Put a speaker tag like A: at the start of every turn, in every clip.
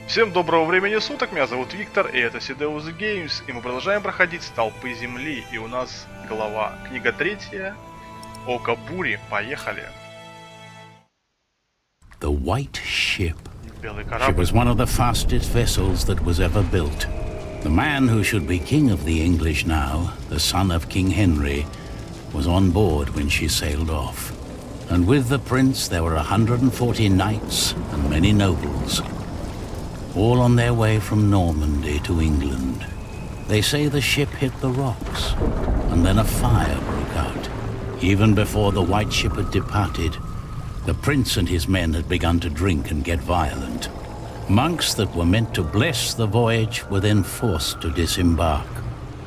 A: Всем доброго времени суток, меня зовут Виктор, и это Сидеус Games, и мы продолжаем проходить Столпы Земли, и у нас глава, книга 3, Око бури, поехали.
B: The White Ship.
A: Белый
B: She
A: корабль.
B: was one of the fastest vessels that was ever built. The man who should be king of the English now, the son of King Henry, was on board when she sailed off. And with the prince there were 140 knights and many nobles, all on their way from Normandy to England. They say the ship hit the rocks, and then a fire broke out. Even before the White Ship had departed, the prince and his men had begun to drink and get violent. Monks that were meant to bless the voyage were then forced to disembark.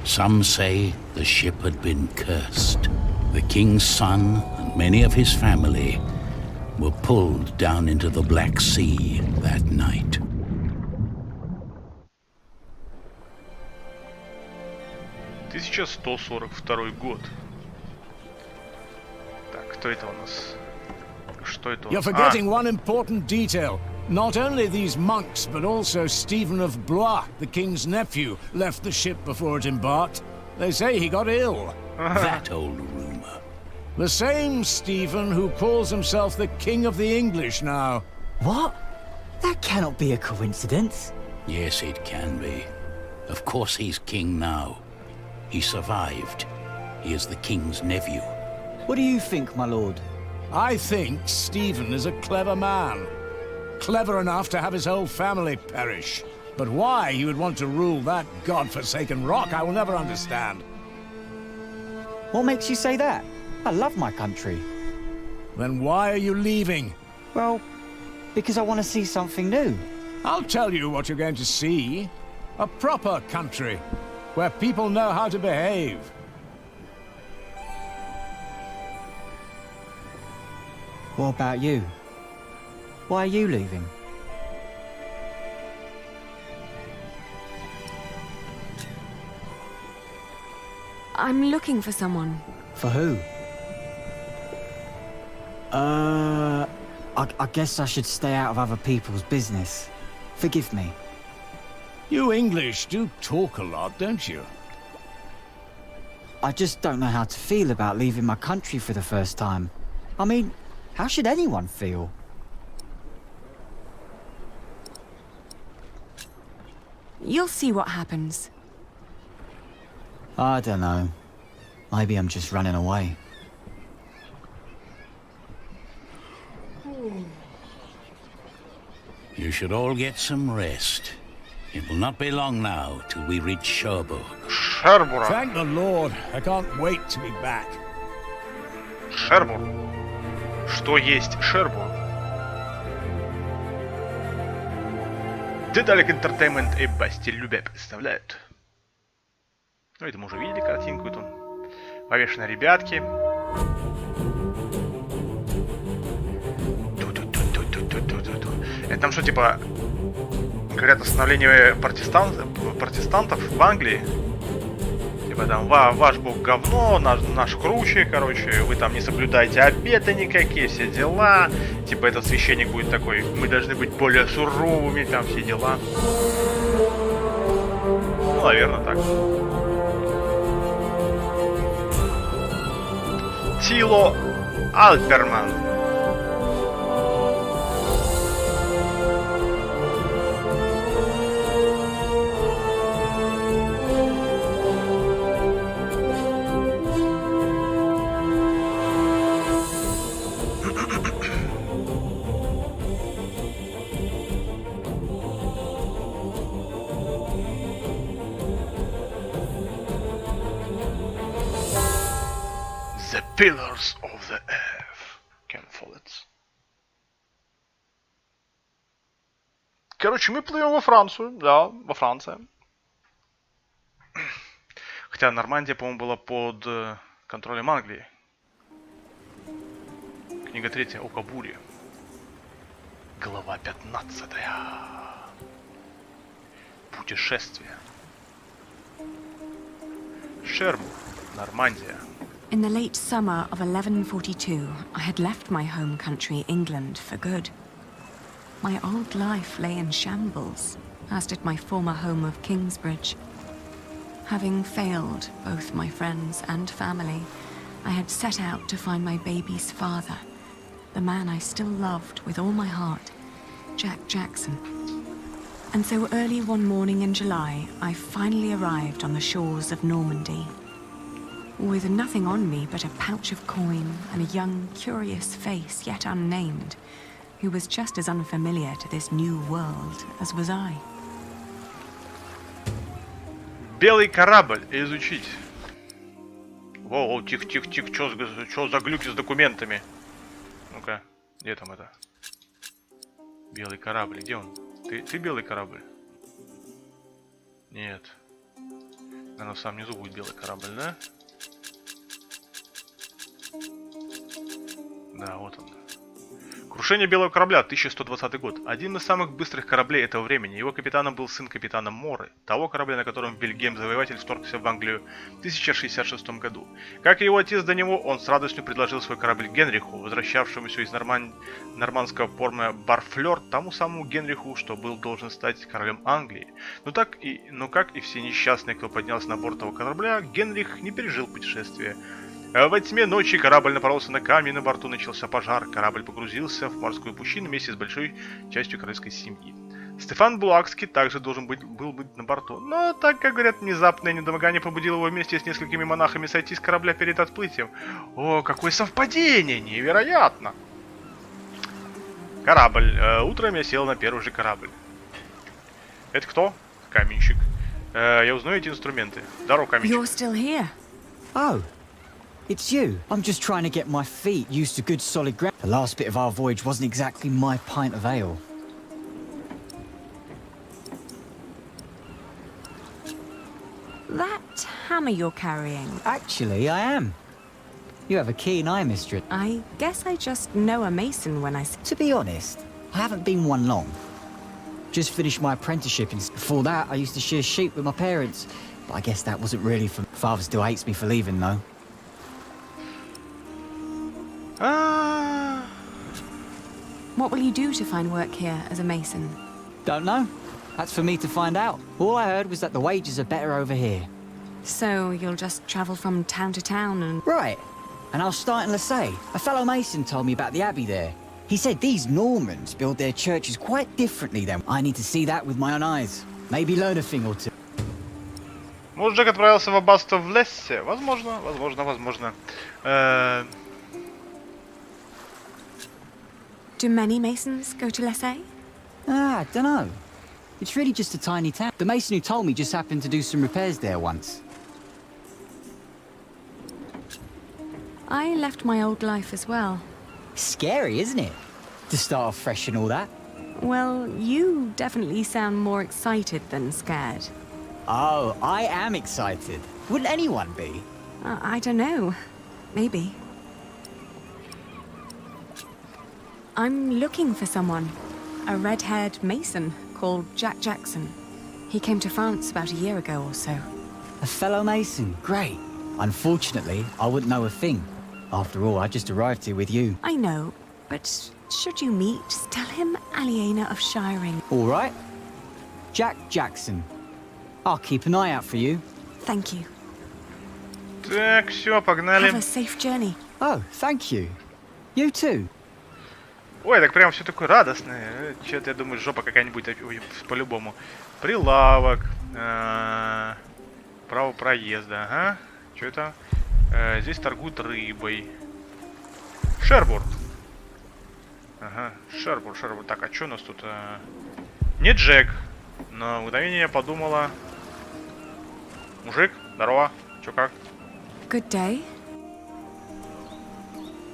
B: Some say the ship had been cursed. The king's son and many of his family were pulled down into the Black Sea that night.
A: 1142 год. Так, кто это у нас? Что это у
C: You're
A: нас?
C: forgetting one important detail. Not only these monks, but also Stephen of Blois, the king's nephew, left the ship before it embarked. They say he got ill.
B: That old rumor.
C: The same Stephen who calls himself the king of the English now.
D: What? That cannot be a coincidence.
B: Yes, it can be. Of course he's king now. He survived. He is the king's nephew.
D: What do you think, my lord?
C: I think Stephen is a clever man. Clever enough to have his whole family perish. But why he would want to rule that god-forsaken rock, I will never understand.
D: What makes you say that? I love my country.
C: Then why are you leaving?
D: Well, because I want to see something new.
C: I'll tell you what you're going to see. A proper country, where people know how to behave.
D: What about you? Why are you leaving?
E: I'm looking for someone.
D: For who? I guess I should stay out of other people's business. Forgive me.
C: You English do talk a lot, don't you?
D: I just don't know how to feel about leaving my country for the first time. I mean, how should anyone feel?
E: You'll see what happens.
D: I don't know. Maybe I'm just running away.
B: You should all get some rest. It will not be long now till we reach Cherbourg.
A: Шербура.
C: Thank the Lord. I can't wait to be back.
A: Шербур. Что есть Шербур? Деталик Entertainment и Бастиль Любя представляют. Ну, это мы уже видели картинку эту. Повешенные ребятки. Это там что, типа, говорят, остановление протестантов в Англии? Типа там, ваш бог говно, наш круче, короче, вы там не соблюдаете обеты никакие, все дела. Типа этот священник будет такой, мы должны быть более суровыми, там все дела. Ну, наверное, так. Тило Альперман. The pillars of the earth. Ken Follett. Короче, мы плывем во Францию, да, во Франции. Хотя Нормандия, по-моему, была под контролем Англии. Книга 3, Око бури. Глава 15. Путешествие. Шербур, Нормандия.
E: In the late summer of 1142, I had left my home country, England, for good. My old life lay in shambles, as did my former home of Kingsbridge. Having failed both my friends and family, I had set out to find my baby's father, the man I still loved with all my heart, Jack Jackson. And so early one morning in July, I finally arrived on the shores of Normandy. With nothing on me but a pouch of coin and a young, curious face yet unnamed, who was just as unfamiliar to this new world as was I.
A: Белый корабль изучить. Воу, тихо, чё за глюки с документами? Ну-ка, где там это? Белый корабль, где он? Ты белый корабль? Нет. Наверное, в самом низу будет белый корабль, да? Да, вот он. Крушение белого корабля, 1120 год. Один из самых быстрых кораблей этого времени. Его капитаном был сын капитана Моры, того корабля, на котором Вильгельм-завоеватель вторгся в Англию в 1066 году. Как и его отец до него, он с радостью предложил свой корабль Генриху, возвращавшемуся из нормандского порта Барфлёр, тому самому Генриху, что был должен стать королем Англии. Но как и все несчастные, кто поднялся на борт того корабля, Генрих не пережил путешествие. Во тьме ночи корабль напоролся на камень, на борту начался пожар, корабль погрузился в морскую пучину вместе с большой частью королевской семьи. Стефан Булакский также должен был быть на борту, но так как, говорят, внезапное недомогание побудило его вместе с несколькими монахами сойти с корабля перед отплытием. О, какое совпадение! Невероятно! Корабль. Утром я сел на первый же корабль. Это кто? Каменщик. Я узнаю эти инструменты. Здорово, каменщик.
E: You're still here?
D: Oh, it's you. I'm just trying to get my feet used to good solid ground. The last bit of our voyage wasn't exactly my pint of ale.
E: That hammer you're carrying,
D: Actually, I am. You have a keen eye, mistress.
E: I guess I just know a mason when I see.
D: To be honest, I haven't been one long. Just finished my apprenticeship, and before that, I used to shear sheep with my parents. But I guess that wasn't really for. Father still hates me for leaving, though.
E: What will you do to find work here as a mason?
D: Don't know. That's for me to find out. All I heard was that the wages are better over here.
E: So you'll just travel from town to town and...
D: Right. And I'll start in Lassay. A fellow mason told me about the abbey there. He said these Normans build their churches quite differently than... I need to see that with my own eyes. Maybe learn a thing or two.
A: Может, Джек отправился в аббатство в Лессе? Возможно.
E: Do many masons go to Lassay?
D: I dunno. It's really just a tiny town. The mason who told me just happened to do some repairs there once.
E: I left my old life as well.
D: Scary, isn't it? To start off fresh and all that.
E: Well, you definitely sound more excited than scared.
D: Oh, I am excited. Wouldn't anyone be?
E: I don't know. Maybe. I'm looking for someone. A red-haired mason called Jack Jackson. He came to France about a year ago or so.
D: A fellow mason, great. Unfortunately, I wouldn't know a thing. After all, I just arrived here with you.
E: I know, but should you meet, tell him Aliena of Shiring.
D: All right. Jack Jackson. I'll keep an eye out for you.
E: Thank you.
A: Так, все, погнали.
E: Have a safe journey.
D: Oh, thank you. You too.
A: Ой, так прям все такое радостное. Че-то, я думаю, жопа какая-нибудь по-любому. Прилавок. Право проезда. Ага. Что это? Здесь торгуют рыбой. Шербурд. Ага, Шербурд. Так, а что у нас тут? Не Джек. На мгновение я подумала. Мужик, здорово. Чё как?
E: Good day.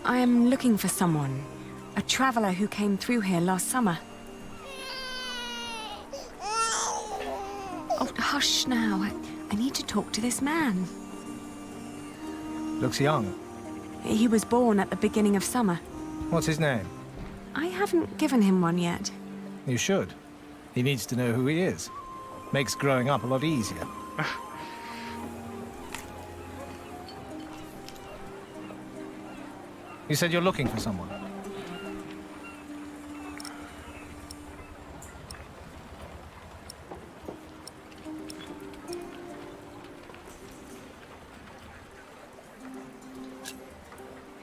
E: I am looking for someone. A traveler who came through here last summer. Oh, hush now. I need to talk to this man.
F: Looks young.
E: He was born at the beginning of summer.
F: What's his name?
E: I haven't given him one yet.
F: You should. He needs to know who he is. Makes growing up a lot easier. You said you're looking for someone.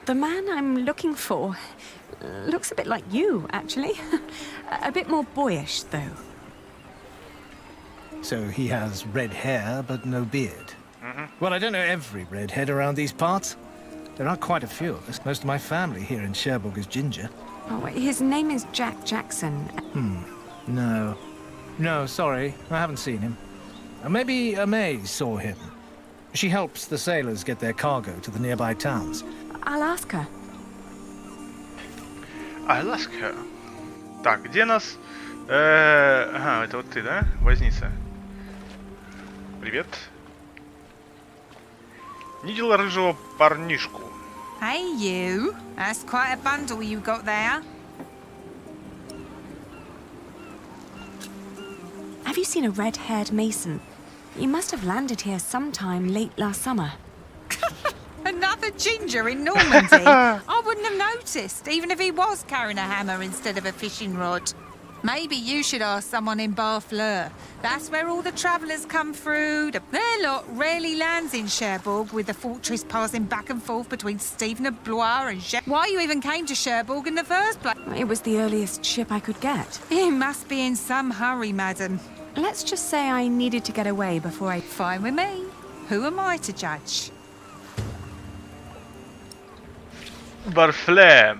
E: The man I'm looking for looks a bit like you, actually. A bit more boyish, though.
F: So he has red hair, but no beard. Well, I don't know every redhead around these parts. There are quite a few of us. Most of my family here in Cherbourg is ginger.
E: Oh, his name is Jack Jackson.
F: No. No, sorry. I haven't seen him. Maybe Amay saw him. She helps the sailors get their cargo to the nearby towns.
E: I'll ask her.
A: I'll ask her. Так, где нас? Ага, это вот ты, да? Возница. Привет. Не видела рыжего парнишку.
G: Hey, you. That's quite a bundle you got there.
E: Have you seen a red-haired mason? He must have landed here sometime late last summer.
G: Another ginger in Normandy? I wouldn't have noticed, even if he was carrying a hammer instead of a fishing rod. Maybe you should ask someone in Barfleur. That's where all the travellers come through. Their lot rarely lands in Cherbourg, with the fortress passing back and forth between Stephen of Blois and Why you even came to Cherbourg in the first place?
E: It was the earliest ship I could get.
G: You must be in some hurry, madam.
E: Let's just say I needed to get away before I...
G: Fine with me. Who am I to judge?
A: Барфле.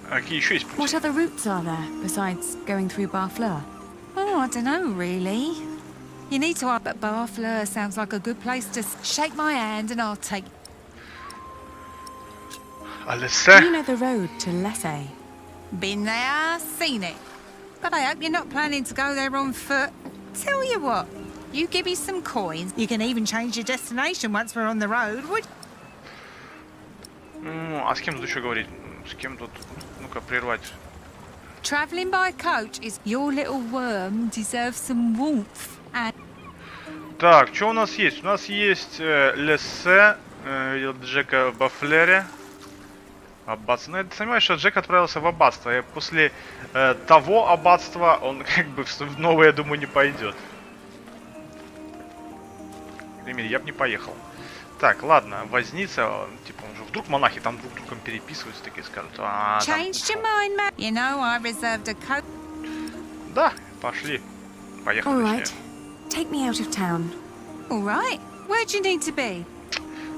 A: Какие еще есть пути?
E: What other routes are there besides going through Barfleur?
G: Oh, I don't know, really. You need to up, but Barfleur sounds like a good place to shake my hand and I'll take...
A: Алисе.
E: Do you know the road to Lessay?
G: Been there, seen it. But I hope you're not planning to go there on foot. Tell you what, you give me some coins, you can even change your destination once we're on the road, would...
A: А с кем тут еще говорить? С кем тут? Ну-ка, прервать.
G: Travelling by coach is your little worm deserves some warmth and...
A: Так, что у нас есть? У нас есть Лессе, видел Джека в Бафлере. Аббатство. Ну, я понимаю, что Джек отправился в аббатство. И после того аббатства он как бы в новое, я думаю, не пойдет. По крайней мере, я бы не поехал. Так, ладно, возница, типа, он же вдруг монахи там друг другом переписываются, такие скажут. А, там...
G: Changed your mind, man. You know, I reserved a coat.
A: Да, пошли. Поехали.
E: All right. Take me out of town.
G: All right. Where'd you need to be?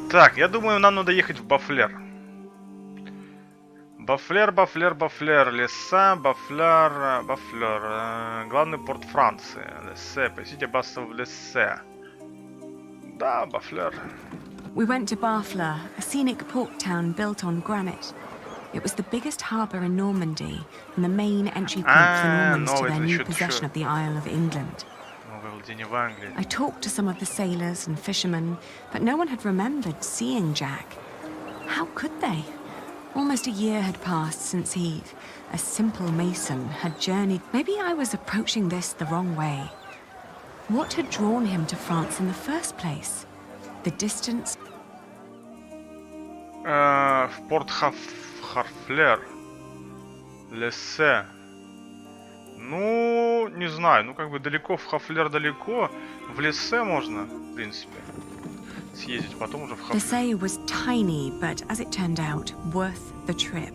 A: Так, я думаю, нам надо ехать в Бафлер. Бафлер, Бафлер, Бафлер, Лесса, Бафлер, Бафлер. Главный порт Франции. Лессе, посетите аббатство в Лессе. Да, Бафлер.
E: We went to Barfleur, a scenic port town built on granite. It was the biggest harbour in Normandy and the main entry point for Normans to their new possession of the Isle of England.
A: Новое владение в Англии.
E: I talked to some of the sailors and fishermen, but no one had remembered seeing Jack. How could they? Almost a year had passed since he, a simple mason, had journeyed. Maybe I was approaching this the wrong way. What had drawn him to France in the first place? The distance?
A: В порт Харфлер. Лессе. Ну, не знаю. Ну, как бы далеко в Хафлер далеко. В Лессе можно, в принципе, съездить. Потом уже в Хафлер.
E: Lessay was tiny, but as it turned out, worth the trip.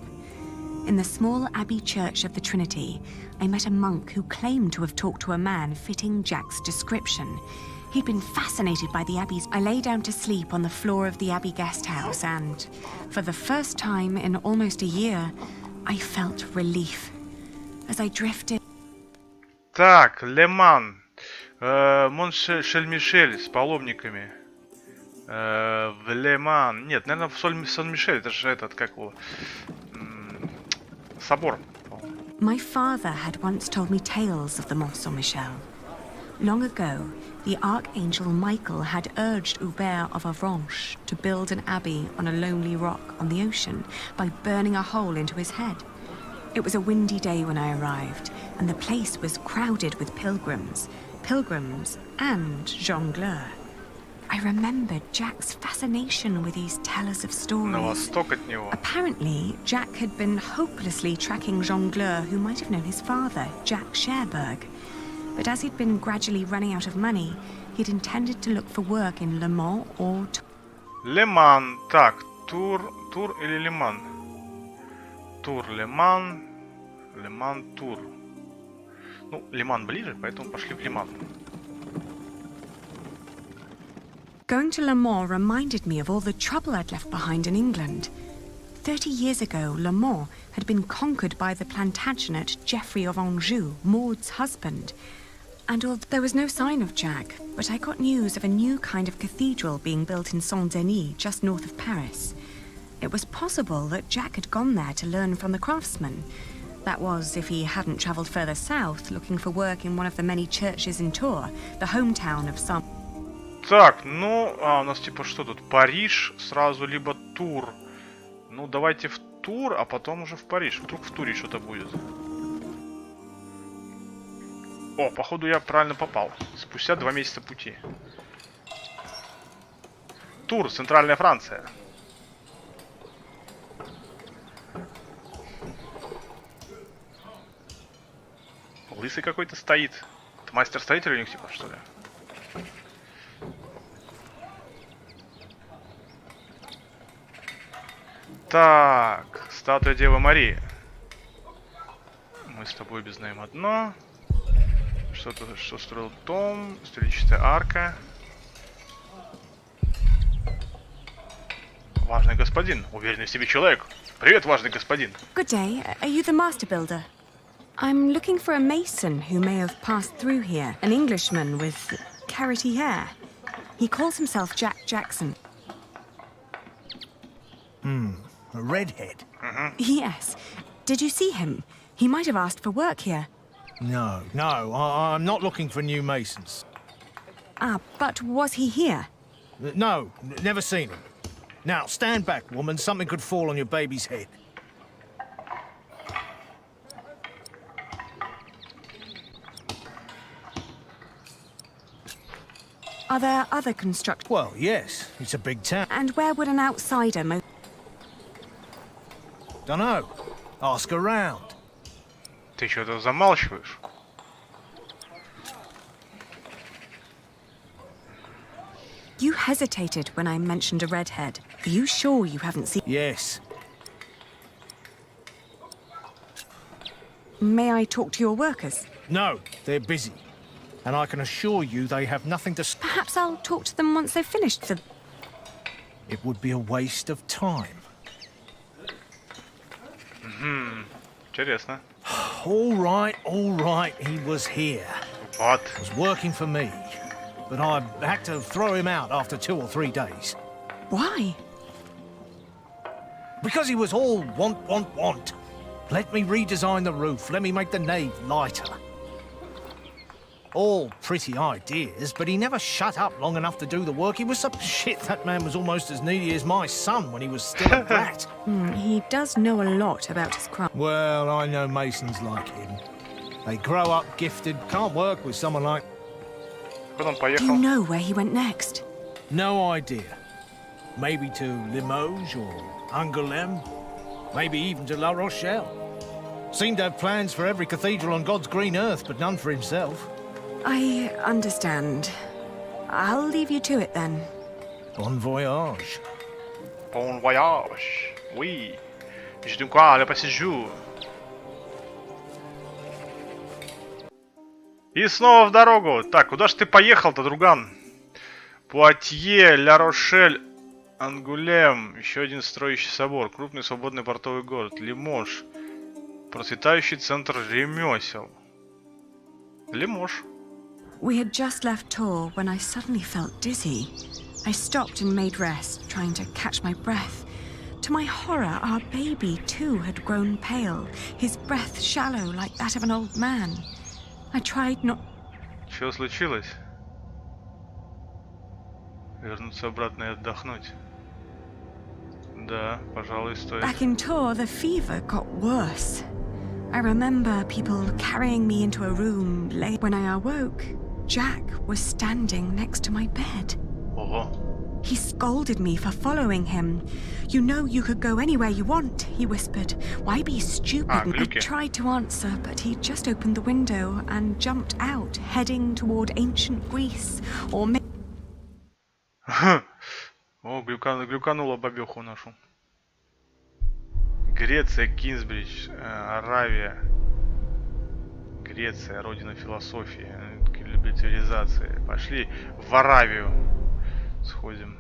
E: In the small abbey church of the Trinity, I met a monk who claimed to have talked to a man fitting Jack's description. He'd been fascinated by the abbey's... I lay down to sleep on the floor of the abbey guest house and, for the first time in almost a year, I felt relief. As I drifted...
A: Так, Леман. Моншель-Мишель с паломниками. В Леман. Нет, наверное, в Сан-Мишель. Это же этот, как его... Собор.
E: My father had once told me tales of the Mont Saint-Michel. Long ago, the Archangel Michael had urged Hubert of Avranches to build an abbey on a lonely rock on the ocean by burning a hole into his head. It was a windy day when I arrived, and the place was crowded with pilgrims and jongleurs. I remembered Jack's fascination with these tellers of stories.
A: На восток от него.
E: Apparently, Jack had been hopelessly tracking jongleurs who might have known his father, Jack Cherbourg. But as he'd been gradually running out of money, he'd intended to look for work in Le Mans or...
A: Леман. Так, тур или Леман? Тур, Леман. Леман, тур. Ну, Леман ближе, поэтому пошли в Леман.
E: Going to Le Mans reminded me of all the trouble I'd left behind in England. 30 years ago, Le Mans had been conquered by the Plantagenet Geoffrey of Anjou, Maud's husband. And although there was no sign of Jack, but I got news of a new kind of cathedral being built in Saint-Denis, just north of Paris. It was possible that Jack had gone there to learn from the craftsmen. That was, if he hadn't travelled further south, looking for work in one of the many churches in Tours, the hometown of some...
A: Так, ну, у нас типа что тут? Париж сразу, либо Тур. Ну, давайте в Тур, а потом уже в Париж. Вдруг в Туре что-то будет. О, походу я правильно попал. Спустя 2 месяца пути. Тур, центральная Франция. Лысый какой-то стоит. Это мастер-строитель у них типа, что ли? Так, статуя Девы Марии. Мы с тобой обезнаем одно. Что строил Том? Историческая арка. Важный господин. Уверенный в себе человек. Привет, важный господин.
E: Good day. Are you the master builder? I'm looking for a mason who may have passed through here. An Englishman with carroty hair. He calls himself Jack Jackson.
C: A redhead?
E: Yes. Did you see him? He might have asked for work here.
F: No, I'm not looking for new masons.
E: Ah, but was he here?
F: No, never seen him. Now, stand back, woman. Something could fall on your baby's head.
E: Are there other construct...
F: Well, yes, it's a big town.
E: And where would an outsider
F: Dunno. Ask around.
A: Ты что-то замалчиваешь?
E: You hesitated when I mentioned a redhead. Are you sure you haven't seen...
F: Yes.
E: May I talk to your workers?
F: No, they're busy. And I can assure you they have nothing to...
E: Perhaps I'll talk to them once they've finished the...
F: It would be a waste of time.
A: Интересно.
F: All right, he was here.
A: Вот.
F: Was working for me. But I had to throw him out after 2 or 3 days.
E: Why?
F: Because he was all want. Let me redesign the roof, let me make the nave lighter. All pretty ideas, but he never shut up long enough to do the work. He was so... Shit, that man was almost as needy as my son when he was still a brat.
E: He does know a lot about his craft.
F: Well, I know masons like him. They grow up gifted, can't work with someone like...
A: Куда он
E: Do
A: поехал?
E: you know where he went next?
F: No idea. Maybe to Limoges or Angoulême. Maybe even to La Rochelle. Seemed to have plans for every cathedral on God's green earth, but none for himself.
E: I understand. I'll leave you to it then.
F: Bon voyage.
A: Bon voyage. Oui. Je dis quoi, le passage. И снова в дорогу. Так, куда ж ты поехал-то, друган? Пуатье, Ля-Рошель, Ангулем. Еще один строящий собор. Крупный свободный портовый город. Лимож. Процветающий центр ремесел. Лимож.
E: We had just left Tours when I suddenly felt dizzy. I stopped and made rest, trying to catch my breath. To my horror, our baby too had grown pale, his breath shallow like that of an old man. I tried not...
A: Что случилось? Вернуться обратно и отдохнуть. Да, пожалуй, стоит.
E: Back in Tours, the fever got worse. I remember people carrying me into a room late. When I awoke, Jack was standing next to my bed.
A: Ого.
E: He scolded me for following him. You know you could go anywhere you want, he whispered. Why be stupid? I tried to answer, but he just opened the window and jumped out, heading toward ancient Greece. Or
A: О, глюканула бабеху нашу. Греция, Кинсбридж, Аравия. Греция, родина философии, любви цивилизации. Пошли в Аравию. Сходим.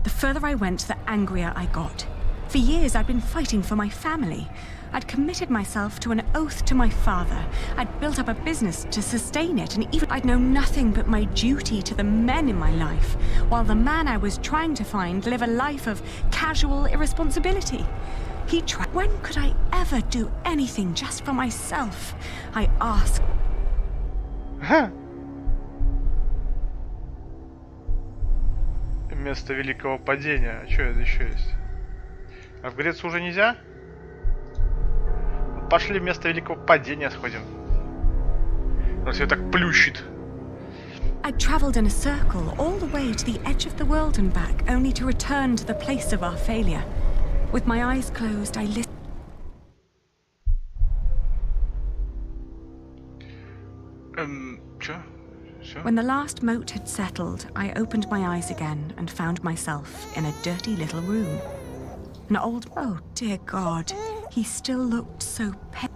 E: The further I went, the angrier I got. For years, I'd been fighting for my family. I'd committed myself to an oath to my father. I'd built up a business to sustain it, and even I'd known nothing but my duty to the men in my life, while the man I was trying to find lived a life of casual irresponsibility. He tried. When could I ever do anything just for myself? I asked.
A: Место великого падения. А что это еще есть? А в Грецию уже нельзя? Пошли в место великого падения сходим. Раз ее так плющит.
E: I travelled in a circle all the way to the edge of the world and back, only to return to the place of our failure. With my eyes closed, I listened. When the last moat had settled, I opened my eyes again and found myself in a dirty little room. An old... Oh, dear God. He still looked so pale.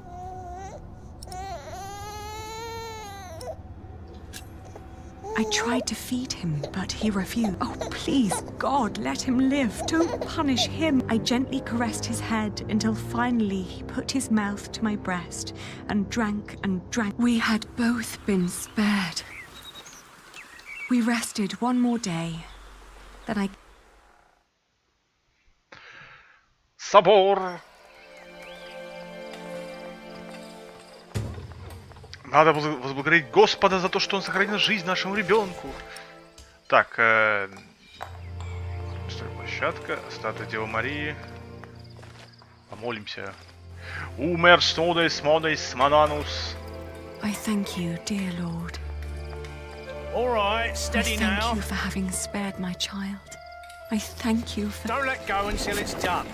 E: I tried to feed him, but he refused. Oh, please, God, let him live. Don't punish him. I gently caressed his head until finally he put his mouth to my breast and drank and drank. We had both been spared. We rested one more day. Then I...
A: Собор! Надо возблагодарить Господа за то, что Он сохранил жизнь нашему ребенку. Так, площадка, статуя Девы Марии. Помолимся. Умер снудес модес мананус.
E: I thank you, dear Lord.
F: All right, steady
E: I
F: now.
E: thank you for having spared my child. I thank you for...
F: Don't let go until it's done.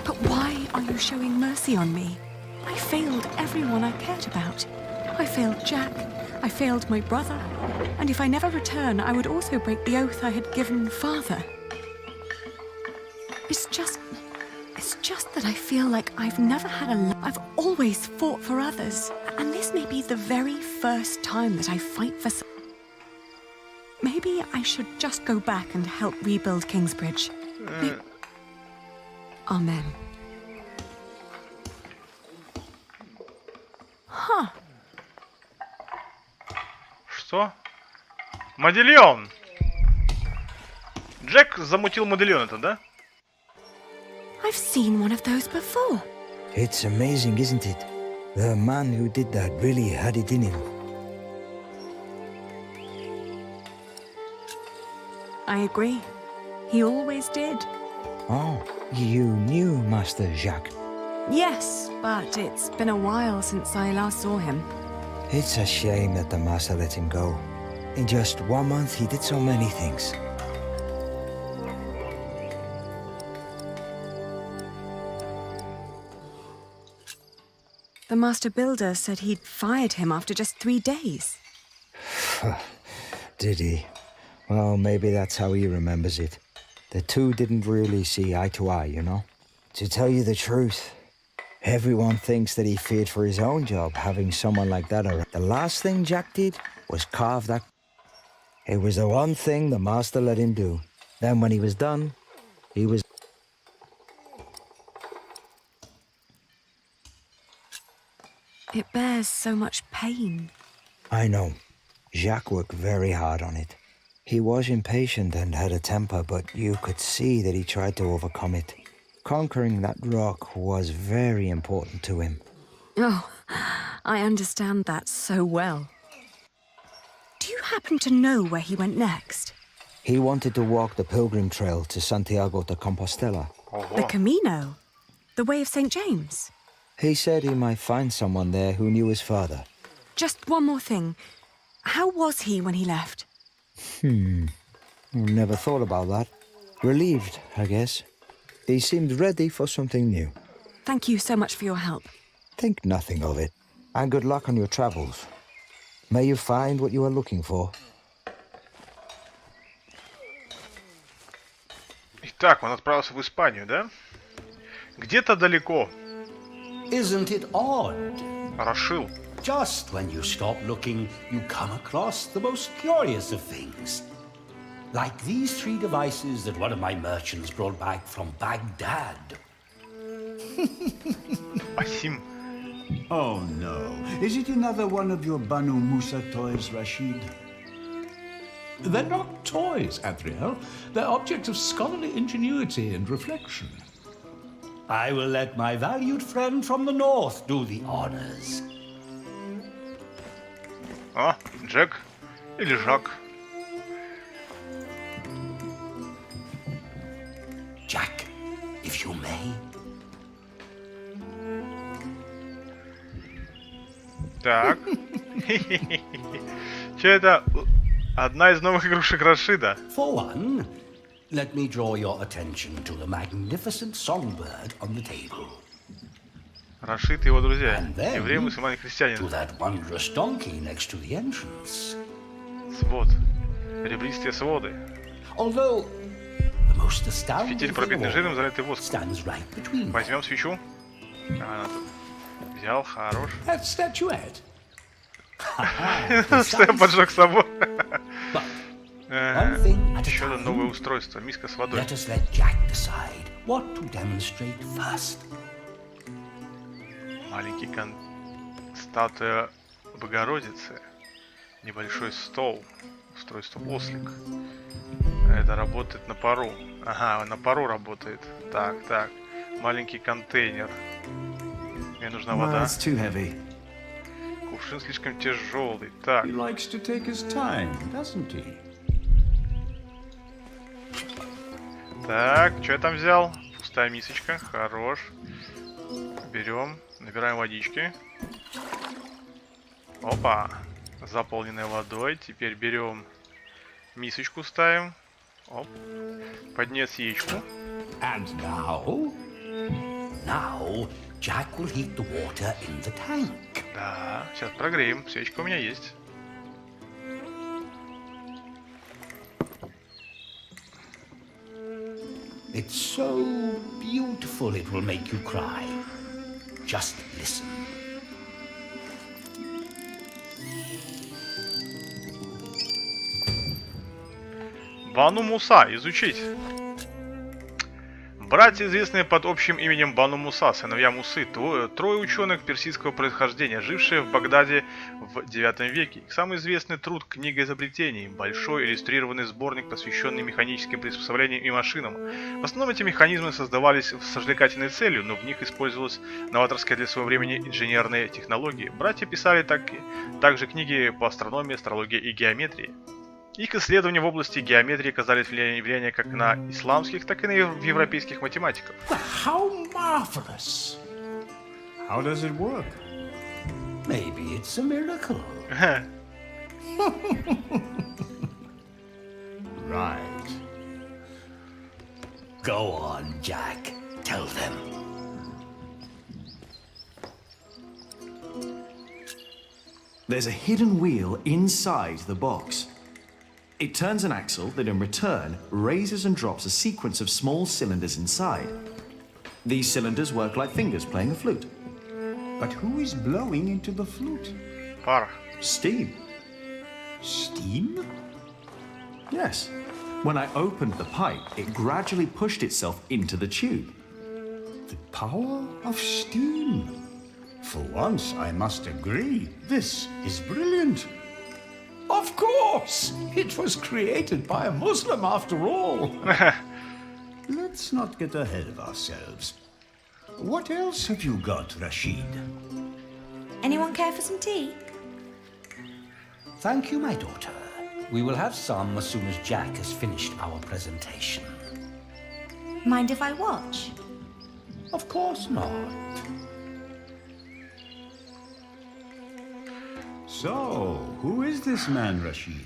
E: But why are you showing mercy on me? I failed everyone I cared about. I failed Jack. I failed my brother. And if I never return, I would also break the oath I had given Father. It's just that I feel like I've never had a... I've always fought for others. And this may be the very first time that I fight for... Maybe I should just go back and help rebuild Kingsbridge. Amen. Huh.
A: Что? Модельон! Джек замутил модельон это, да?
E: I've seen one of those before.
H: It's amazing, isn't it? The man who did that really had it in him.
E: I agree. He always did.
H: Oh, you knew Master Jacques.
E: Yes, but it's been a while since I last saw him.
H: It's a shame that the Master let him go. In just 1 month, he did so many things.
E: The Master Builder said he'd fired him after just 3 days.
H: Did he? Well, maybe that's how he remembers it. The two didn't really see eye to eye, you know? To tell you the truth, everyone thinks that he feared for his own job, having someone like that around. The last thing Jack did was carve that... It was the one thing the Master let him do. Then when he was done, he was...
E: It bears so much pain.
H: I know. Jacques worked very hard on it. He was impatient and had a temper, but you could see that he tried to overcome it. Conquering that rock was very important to him.
E: Oh, I understand that so well. Do you happen to know where he went next?
H: He wanted to walk the pilgrim trail to Santiago de Compostela.
E: The Camino? The Way of St. James?
H: He said he might find someone there who knew his father.
E: Just one more thing. How was he when he left?
H: Never thought about that. Relieved, I guess. He seemed ready for something new.
E: Thank you so much for your help.
H: Think nothing of it. And good luck on your travels. May you find what you are looking for.
A: Так, он отправился в Испанию, да? Где-то далеко.
B: Isn't it odd?
A: Рашил.
B: Just when you stop looking, you come across the most curious of things. Like these 3 devices that one of my merchants brought back from Baghdad.
A: Асим.
C: Oh no. Is it another one of your Banu Musa toys, Rashid?
I: They're not toys, Adriel. They're objects of scholarly ingenuity and reflection.
B: I will let my valued friend from the north do the honors.
A: О, Джек. Или Жак.
B: Jack, if you may.
A: Так. Че это? Одна из новых игрушек Рашида.
B: For one, let me draw your attention to the magnificent songbird on the table.
A: Рашид и его друзья.
B: And then
A: Евреи, мусульмане,
B: to
A: христиане.
B: that wondrous donkey next to the entrance.
A: Свод. Ребристые своды.
B: Although the most astounding
A: Фитиль,
B: thing
A: пропитанный
B: of
A: жиром,
B: all
A: залитый воском.
B: stands right between them.
A: Возьмем свечу. Она тут. Взял, хорош.
I: That statuette.
A: Что я поджег собой.
B: But one thing at a
A: Еще одно новое
B: time.
A: устройство. Миска с водой.
B: Let us let Jack decide what to demonstrate first.
A: Маленький статуя Богородицы. Небольшой стол. Устройство ослик. Это работает на пару. Ага, на пару работает. Так, так. Маленький контейнер. Мне нужна вода.
C: It's too heavy.
A: Кувшин слишком тяжелый. Так.
C: He likes to take his time, doesn't he?
A: Так, что я там взял? Пустая мисочка. Хорош. Берем. Набираем водички. Опа. Заполненная водой. Теперь берем мисочку, ставим. Оп. Поднес яичку.
B: And now Jack will heat the water in the tank.
A: Да, сейчас прогреем. Свечка у меня есть.
B: It's so beautiful it will make you cry. Just listen.
A: Бану Муса. Изучить. Братья, известные под общим именем Бану Муса, сыновья Мусы, трое ученых персидского происхождения, жившие в Багдаде в IX веке. Их самый известный труд «Книга изобретений» – большой иллюстрированный сборник, посвященный механическим приспособлениям и машинам. В основном эти механизмы создавались с развлекательной целью, но в них использовалась новаторская для своего времени инженерные технологии. Братья писали также книги по астрономии, астрологии и геометрии. Их исследования в области геометрии оказались влияние как на исламских, так и на европейских математиков.
C: How marvelous! How does it work?
B: Maybe it's a miracle.
C: Right.
B: Go on, Jack. Tell them.
J: There's a hidden wheel inside the box. It turns an axle that in return raises and drops a sequence of small cylinders inside. These cylinders work like fingers playing a flute.
C: But who is blowing into the flute?
A: Пара.
J: Steam.
C: Steam?
J: Yes. When I opened the pipe, it gradually pushed itself into the tube.
C: The power of steam. For once, I must agree, this is brilliant.
I: Of course! It was created by a Muslim after all.
C: Let's not get ahead of ourselves. What else have you got, Rashid?
K: Anyone care for some tea?
B: Thank you, my daughter. We will have some as soon as Jack has finished our presentation.
K: Mind if I watch?
B: Of course not.
C: So, who is this man, Rashid?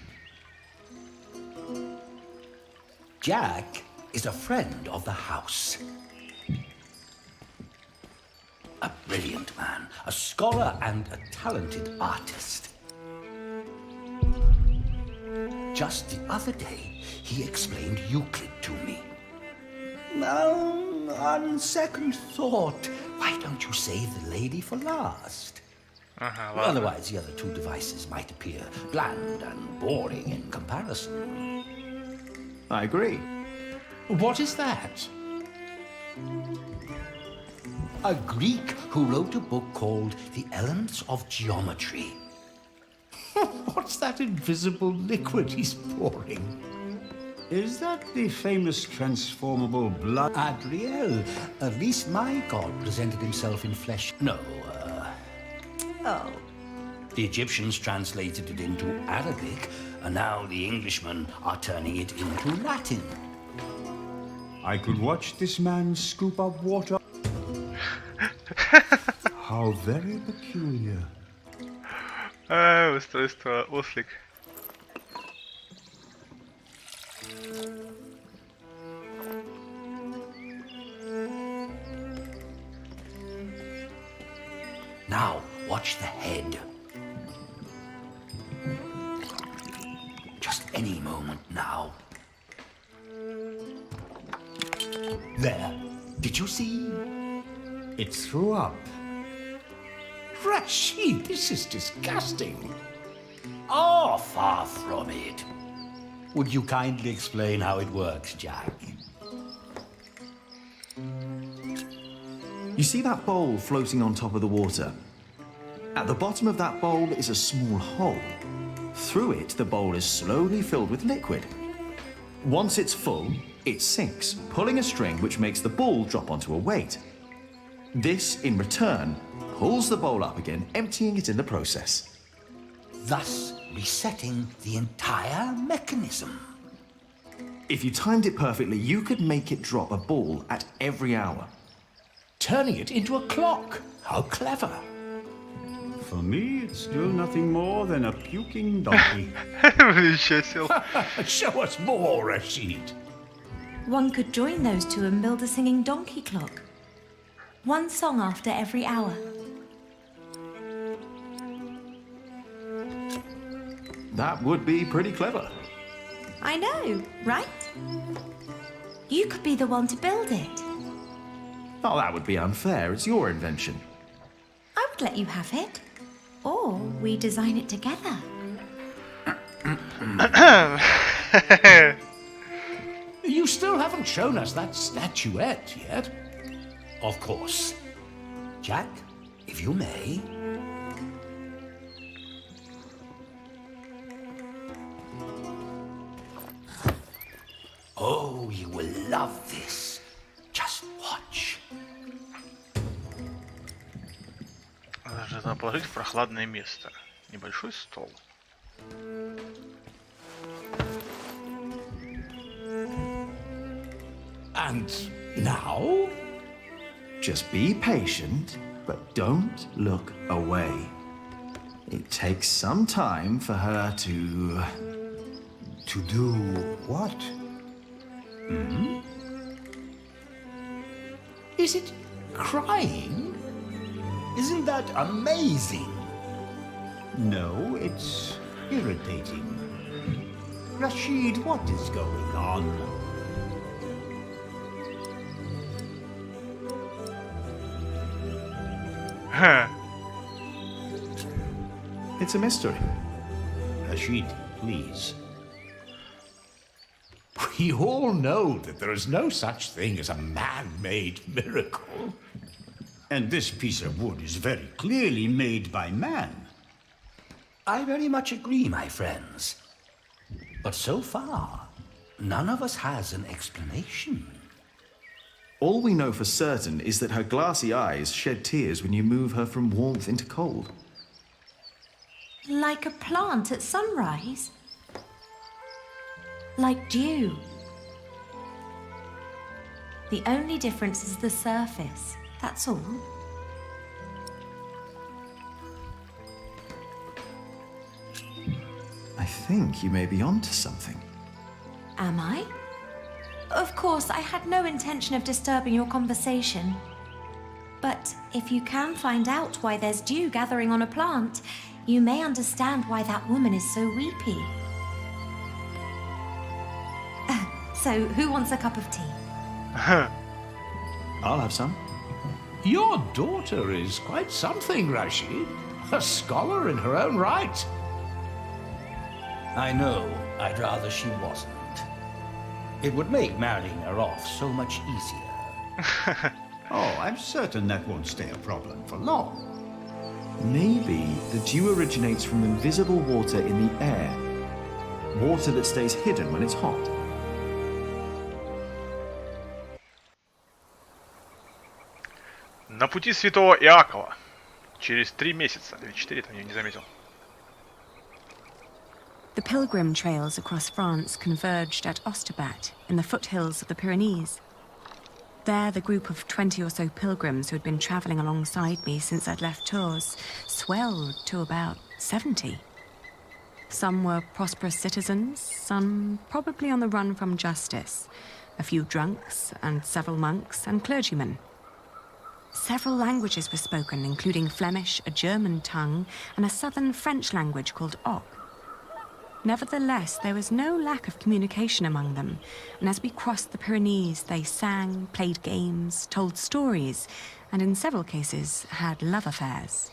B: Jack is a friend of the house. A brilliant man, a scholar and a talented artist. Just the other day, he explained Euclid to me. On second thought, why don't you save the lady for last?
A: Ага, ладно.
B: Otherwise, the other two devices might appear bland and boring in comparison.
J: I agree.
I: What is that?
B: A Greek who wrote a book called The Elements of Geometry.
I: What's that invisible liquid he's pouring?
L: Is that the famous transformable blood?
B: Adriel, at least my god presented himself in flesh. No,
K: Oh.
B: the Egyptians translated it into Arabic, and now the Englishmen are turning it into Latin.
L: I could watch this man scoop up water. How very peculiar.
A: Устройство ослик.
B: Now, watch the head. Just any moment now. There. Did you see?
L: It threw up.
I: Rashid, this is disgusting.
B: Oh, far from it. Would you kindly explain how it works, Jack?
J: You see that bowl floating on top of the water? At the bottom of that bowl is a small hole. Through it, the bowl is slowly filled with liquid. Once it's full, it sinks, pulling a string which makes the ball drop onto a weight. This, in return, pulls the bowl up again, emptying it in the process.
B: Thus resetting the entire mechanism.
J: If you timed it perfectly, you could make it drop a ball at every hour.
I: Turning it into a clock.
B: How clever.
L: For me, it's still nothing more than a puking donkey.
I: Show us more, Rashid.
K: One could join those two and build a singing donkey clock. One song after every hour.
J: That would be pretty clever.
K: I know, right? You could be the one to build it.
J: Oh, that would be unfair. It's your invention.
K: I would let you have it. Or we design it together.
I: You still haven't shown us that statuette yet.
B: Of course. Jack, if you may. Oh, you will love this. Just watch.
A: Нужно положить в прохладное место. Небольшой стол.
I: And now?
J: Just be patient, but don't look away. It takes some time for her to...
B: To do what?
I: Hmm? Is it crying?
B: Isn't that amazing?
L: No, it's irritating. Rashid, what is going on?
A: Huh.
J: It's a mystery.
I: Rashid, please. We all know that there is no such thing as a man-made miracle.
L: And this piece of wood is very clearly made by man.
B: I very much agree, my friends. But so far, none of us has an explanation.
J: All we know for certain is that her glassy eyes shed tears when you move her from warmth into cold.
K: Like a plant at sunrise. Like dew. The only difference is the surface, that's all.
J: I think you may be onto something.
K: Am I? Of course, I had no intention of disturbing your conversation. But if you can find out why there's dew gathering on a plant, you may understand why that woman is so weepy. So, who wants a cup of tea?
J: I'll have some.
I: Your daughter is quite something, Rashid. A scholar in her own right.
M: I know. I'd rather she wasn't. It would make marrying her off so much easier.
L: Oh, I'm certain that won't stay a problem for long.
J: Maybe the dew originates from invisible water in the air. Water that stays hidden when it's hot.
A: На пути святого Иакова. Через 3 месяца. Или 4, там я не заметил.
E: The pilgrim trails across France converged at Osterbat, in the foothills of the Pyrenees. There, the group of 20 or so pilgrims who had been travelling alongside me since I'd left Tours swelled to about 70. Some were prosperous citizens, some probably on the run from justice, a few drunks, and several monks and clergymen. Several languages were spoken, including Flemish, a German tongue, and a southern French language called Oc. Nevertheless, there was no lack of communication among them, and as we crossed the Pyrenees, they sang, played games, told stories, and in several cases had love affairs.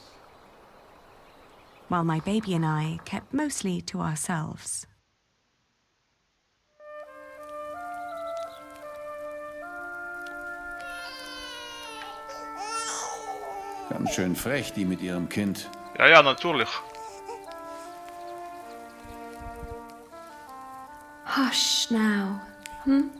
E: While my baby and I kept mostly to ourselves.
N: Ganz schön frech, die mit ihrem Kind.
A: Ja, natürlich.
E: Hush now, hm?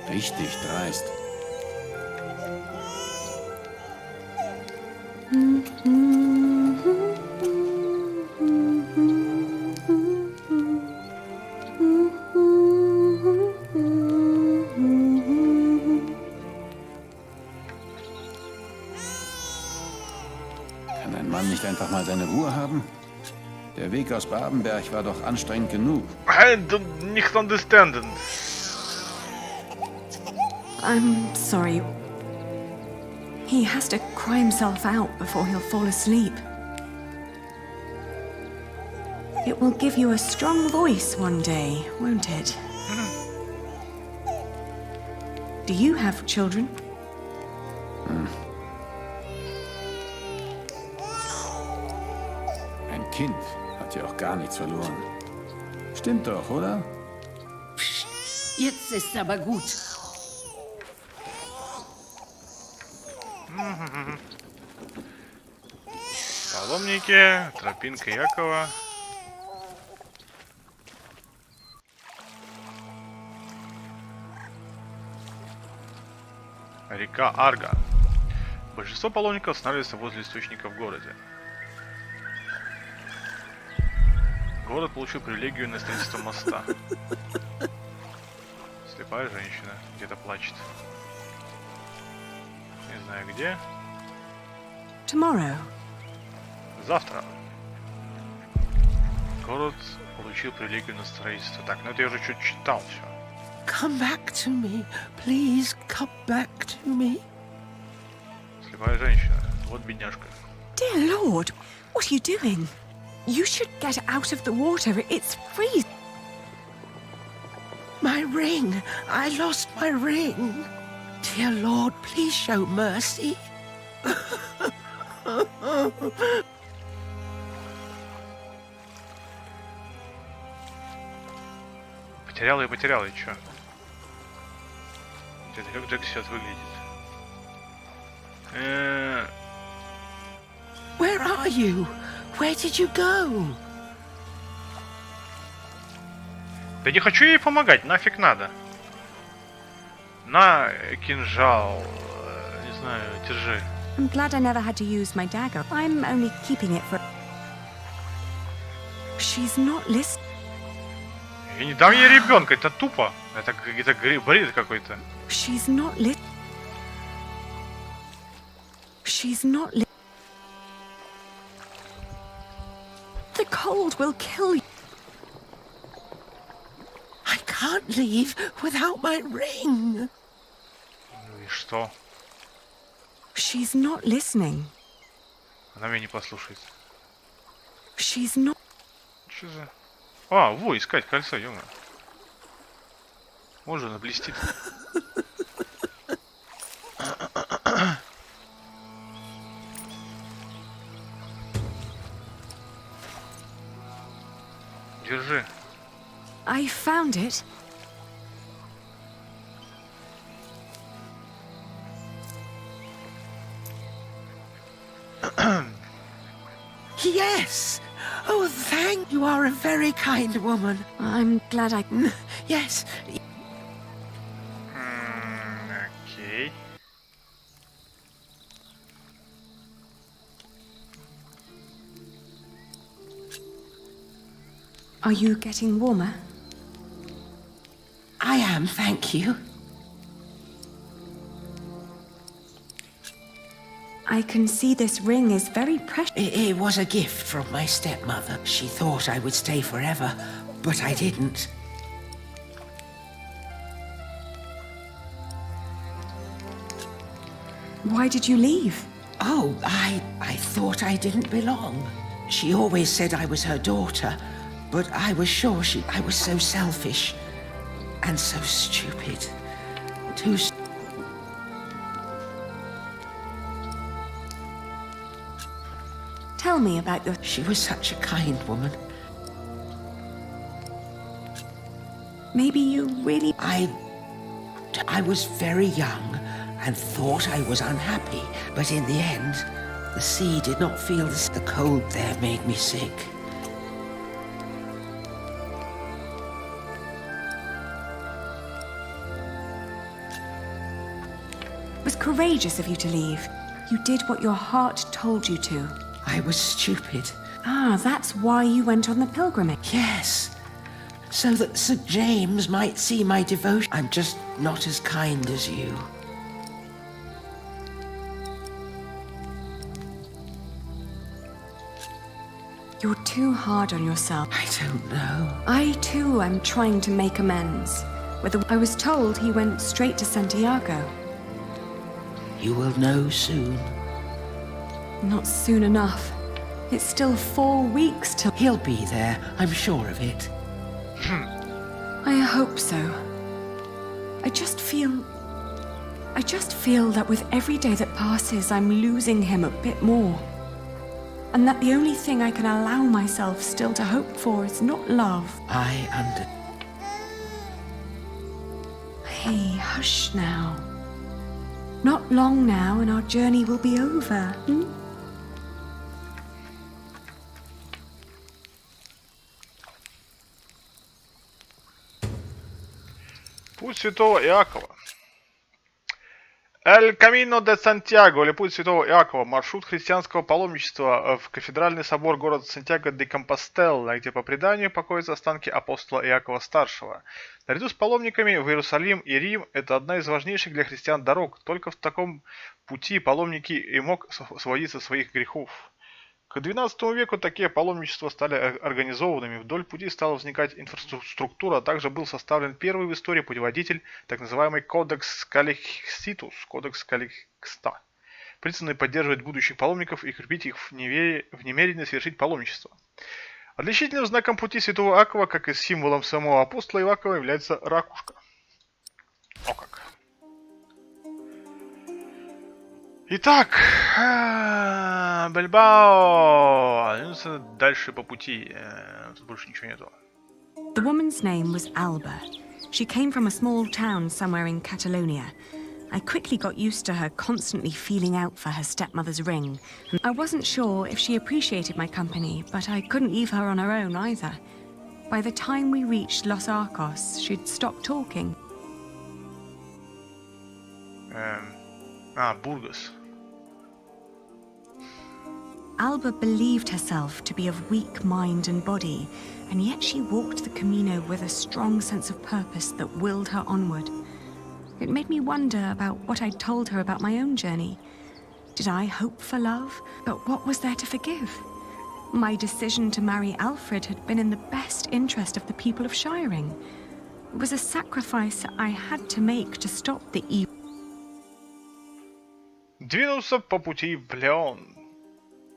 N: Richtig dreist. Kann ein Mann nicht einfach mal seine Ruhe haben? Der Weg aus Babenberg war doch anstrengend genug.
A: I don't nicht understanden.
E: I'm sorry. He has to cry himself out before he'll fall asleep. It will give you a strong voice one day, won't it? Do you have children?
N: Ein Kind hat ja auch gar nichts verloren. Stimmt doch, oder?
O: Jetzt ist's aber gut.
A: Паломники, тропинка Якова. Река Арга. Большинство паломников останавливается возле источника в городе. Город получил привилегию на строительство моста. Слепая женщина где-то плачет. Не знаю где.
E: Tomorrow.
A: Завтра. Город получил привилегию на строительство. Так, ну это я уже чуть читал все.
O: Come back to me. Please come back to me.
A: Слепая женщина. Вот бедняжка.
E: Dear Lord, what are you doing? You should get out of the water. It's freezing.
O: My ring. I lost my ring. Dear Lord, please show mercy.
A: Потеряла и чё? Это как Джек сейчас выглядит?
O: Where are you? Where did you go?
A: Да не хочу ей помогать, нафиг надо. На кинжал, не знаю, держи.
E: I'm glad I never had to use my dagger. I'm only keeping it for... She's not listening.
A: Я не дам ей ребенка, это тупо. Это бред какой-то.
E: She's not lit. She's not lit. The cold will kill you.
O: can't leave without my ring.
A: Ну и что?
E: She's not listening.
A: Она меня не послушает.
E: She's not...
A: Что за... А, во, искать кольцо, ё-моё. Вот же она блестит. Держи.
E: I found it.
O: Yes. Oh, thank you. Are a very kind woman.
E: I'm glad I...
O: Yes.
A: Окей.
E: Are you getting warmer?
O: I am, thank you.
E: I can see this ring is very precious.
O: It was a gift from my stepmother. She thought I would stay forever, but I didn't.
E: Why did you leave?
O: Oh, I thought I didn't belong. She always said I was her daughter, but I was sure I was so selfish and so stupid.
E: Tell me about your...
O: She was such a kind woman.
E: Maybe you really...
O: I was very young and thought I was unhappy, but in the end, the sea did not feel the cold there made me sick.
E: It was courageous of you to leave. You did what your heart told you to.
O: I was stupid.
E: Ah, that's why you went on the pilgrimage.
O: Yes. So that St. James might see my devotion. I'm just not as kind as you.
E: You're too hard on yourself.
O: I don't know.
E: I, too, am trying to make amends. I was told he went straight to Santiago.
O: You will know soon.
E: Not soon enough. It's still 4 weeks till...
O: He'll be there, I'm sure of it.
E: I hope so. I just feel that with every day that passes, I'm losing him a bit more. And that the only thing I can allow myself still to hope for is not love. Hey, hush now. Not long now and our journey will be over.
A: Путь Святого Иакова. Эль Камино де Сантьяго, или Путь Святого Иакова, маршрут христианского паломничества в кафедральный собор города Сантьяго де Компостела, где по преданию покоятся останки апостола Иакова Старшего. Наряду с паломниками в Иерусалим и Рим это одна из важнейших для христиан дорог. Только в таком пути паломники и мог освободиться своих грехов. К XII веку такие паломничества стали организованными, вдоль пути стала возникать инфраструктура, а также был составлен первый в истории путеводитель, так называемый Кодекс Каликститус, Кодекс Каликста, призванный поддерживать будущих паломников и крепить их в намерении совершить паломничество. Отличительным знаком пути Святого Иакова, как и символом самого апостола Иакова, является ракушка. О как! Итак, Бильбао. Дальше по пути. Тут больше ничего нету.
E: The woman's name was Alba. She came from a small town somewhere in Catalonia. I quickly got used to her constantly feeling out for her stepmother's ring. I wasn't sure if she appreciated my company, but I couldn't leave her on her own either. By the time we reached Los Arcos, she'd stopped talking.
A: Бургас.
E: Alba believed herself to be of weak mind and body, and yet she walked the Camino with a strong sense of purpose that willed her onward. It made me wonder about what I'd told her about my own journey. Did I hope for love? But what was there to forgive? My decision to marry Alfred had been in the best interest of the people of Shiring. It was a sacrifice I had to make to stop the evil.
A: Двинулся по пути в Леон.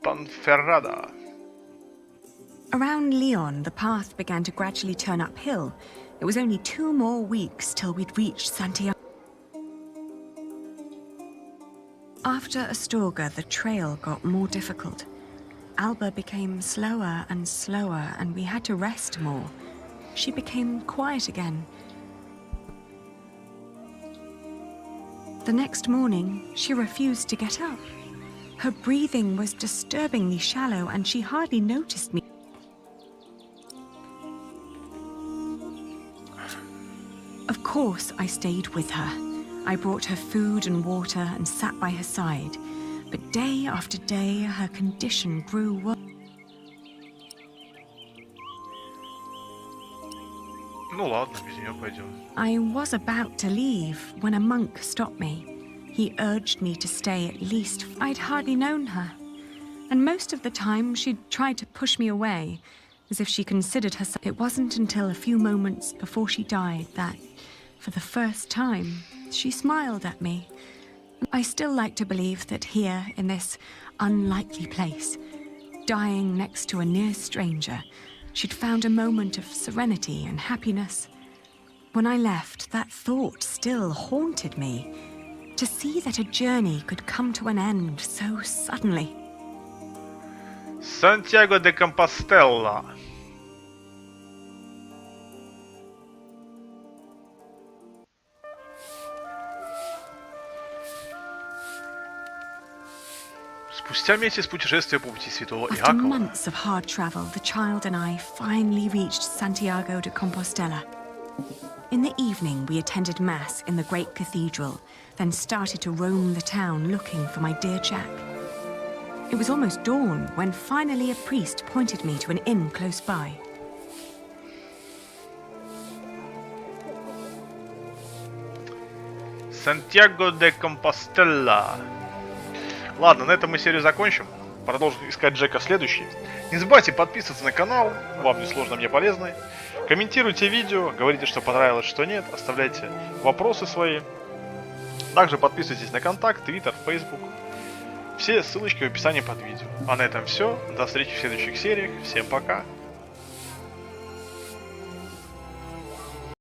A: Понферрада.
E: Around Lyon, the path began to gradually turn uphill. It was only 2 more weeks till we'd reached Santiago. After Astorga, the trail got more difficult. Alba became slower and slower, and we had to rest more. She became quiet again. The next morning, she refused to get up. Her breathing was disturbingly shallow, and she hardly noticed me. Of course, I stayed with her. I brought her food and water and sat by her side. But day after day, her condition grew worse.
A: Ну ладно, без нее пойдем.
E: I was about to leave when a monk stopped me. He urged me to stay at least. I'd hardly known her. And most of the time, she'd tried to push me away, as if she considered herself. It wasn't until a few moments before she died that, for the first time, she smiled at me. I still like to believe that here, in this unlikely place, dying next to a near stranger, she'd found a moment of serenity and happiness. When I left, that thought still haunted me. To see that a journey could come to an end so suddenly.
A: Сантьяго де Компостела. Спустя месяц путешествия по пути Святого
E: After
A: Иакова.
E: months of hard travel, the child and I finally reached Santiago de Compostela. In the evening, we attended Mass in the great cathedral, then started to roam the town looking for my dear Jack. It was almost dawn when finally a priest pointed me to an inn close by.
A: Сантьяго де Компостела. Ладно, на этом мы серию закончим. Продолжим искать Джека в следующей. Не забывайте подписываться на канал, вам не сложно, мне полезно. Комментируйте видео, говорите, что понравилось, что нет. Оставляйте вопросы свои. Также подписывайтесь на контакт, Twitter, Facebook. Все ссылочки в описании под видео. А на этом все. До встречи в следующих сериях. Всем пока.